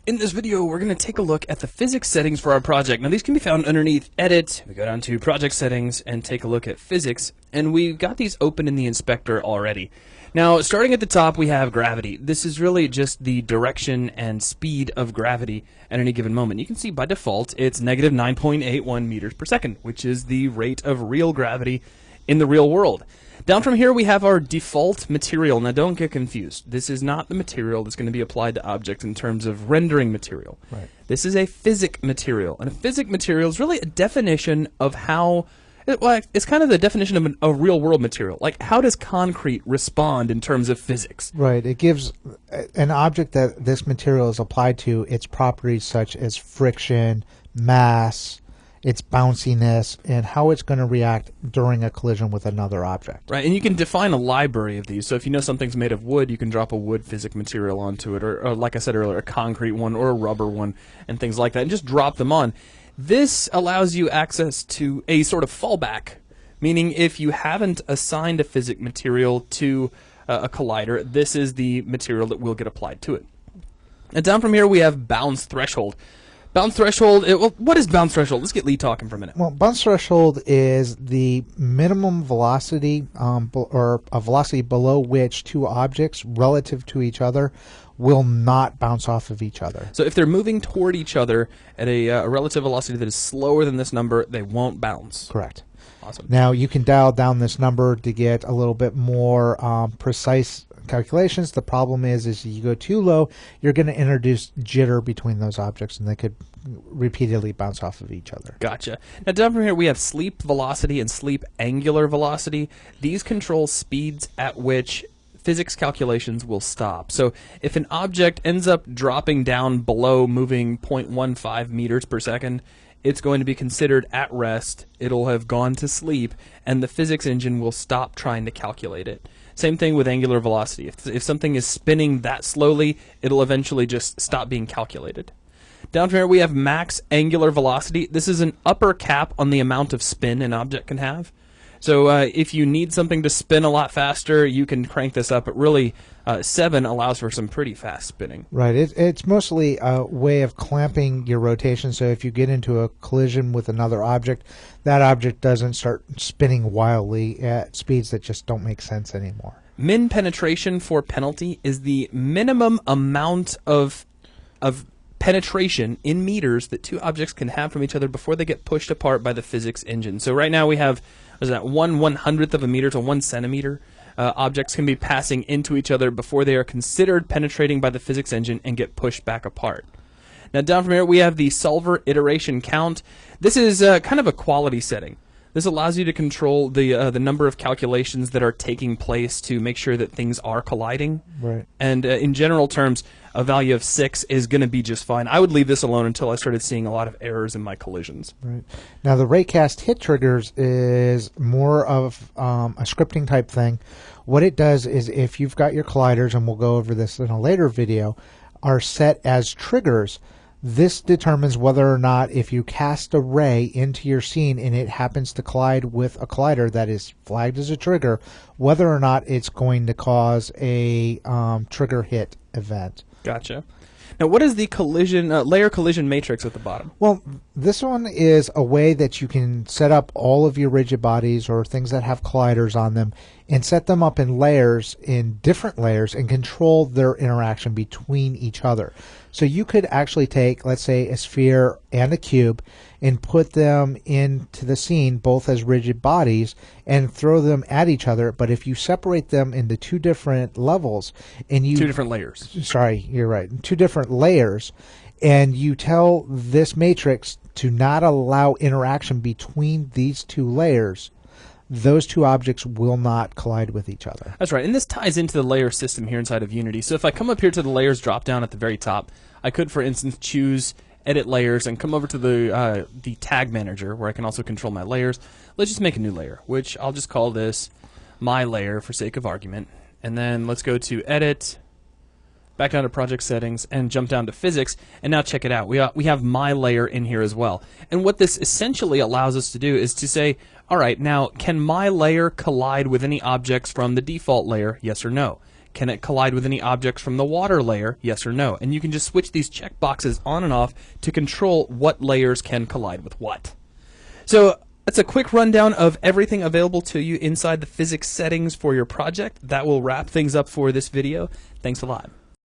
In this video, we're going to take a look at the physics settings for our project. Now, these can be found underneath Edit. We go down to Project Settings and take a look at Physics, and we've got these open in the inspector already. Now, starting at the top, we have gravity. This is really just the direction and speed of gravity at any given moment. You can see by default, it's negative 9.81 meters per second, which is the rate of real gravity in the real world. Down from here, we have our default material. Now, don't get confused. This is not the material that's going to be applied to objects in terms of rendering material. Right. This is a physic material. And a physic material is really a definition of how, well, it's kind of the definition of a real-world material. Like, how does concrete respond in terms of physics? Right. It gives an object that this material is applied to its properties such as friction, mass, its bounciness, and how it's going to react during a collision with another object. Right, and you can define a library of these. So if you know something's made of wood, you can drop a wood physic material onto it, or like I said earlier, a concrete one or a rubber one, and things like that, and just drop them on. This allows you access to a sort of fallback, meaning if you haven't assigned a physic material to a collider, this is the material that will get applied to it. And down from here, we have bounce threshold. Bounce threshold, well, what is bounce threshold? Let's get Lee talking for a minute. Well, bounce threshold is the minimum velocity or a velocity below which two objects relative to each other will not bounce off of each other. So if they're moving toward each other at a relative velocity that is slower than this number, they won't bounce. Correct. Awesome. Now, you can dial down this number to get a little bit more precise calculations. The problem is you go too low, you're going to introduce jitter between those objects, and they could repeatedly bounce off of each other. Gotcha. Now, down from here, we have sleep velocity and sleep angular velocity. These control speeds at which physics calculations will stop. So if an object ends up dropping down below moving 0.15 meters per second, it's going to be considered at rest, it'll have gone to sleep, and the physics engine will stop trying to calculate it. Same thing with angular velocity. If something is spinning that slowly, it'll eventually just stop being calculated. Down from here, we have max angular velocity. This is an upper cap on the amount of spin an object can have. So if you need something to spin a lot faster, you can crank this up. But really, 7 allows for some pretty fast spinning. Right. It's mostly a way of clamping your rotation. So if you get into a collision with another object, that object doesn't start spinning wildly at speeds that just don't make sense anymore. Min penetration for penalty is the minimum amount of penetration in meters that two objects can have from each other before they get pushed apart by the physics engine. So right now we have, what is that, 1/100th of a meter to 1 centimeter. Objects can be passing into each other before they are considered penetrating by the physics engine and get pushed back apart. Now down from here we have the solver iteration count. This is kind of a quality setting. This allows you to control the number of calculations that are taking place to make sure that things are colliding. Right. And in general terms, a value of 6 is going to be just fine. I would leave this alone until I started seeing a lot of errors in my collisions. Right. Now, the raycast hit triggers is more of a scripting type thing. What it does is if you've got your colliders, and we'll go over this in a later video, are set as triggers, this determines whether or not if you cast a ray into your scene and it happens to collide with a collider that is flagged as a trigger, whether or not it's going to cause a trigger hit event. Gotcha. Now, what is the collision layer collision matrix at the bottom? Well, this one is a way that you can set up all of your rigid bodies or things that have colliders on them and set them up in layers, in different layers, and control their interaction between each other. So you could actually take, let's say, a sphere and a cube and put them into the scene both as rigid bodies and throw them at each other. But if you separate them into two different levels and you... Two different layers. Sorry, you're right. Two different layers. And you tell this matrix to not allow interaction between these two layers, those two objects will not collide with each other. That's right, and this ties into the layer system here inside of Unity. So if I come up here to the layers drop down at the very top, I could, for instance, choose Edit Layers and come over to the Tag Manager, where I can also control my layers. Let's just make a new layer, which I'll just call this My Layer for sake of argument. And then let's go to Edit, back down to Project Settings, and jump down to Physics. And now check it out. We have My Layer in here as well. And what this essentially allows us to do is to say, all right, now, can my layer collide with any objects from the default layer, yes or no? Can it collide with any objects from the water layer? Yes or no. And you can just switch these checkboxes on and off to control what layers can collide with what. So that's a quick rundown of everything available to you inside the physics settings for your project. That will wrap things up for this video. Thanks a lot.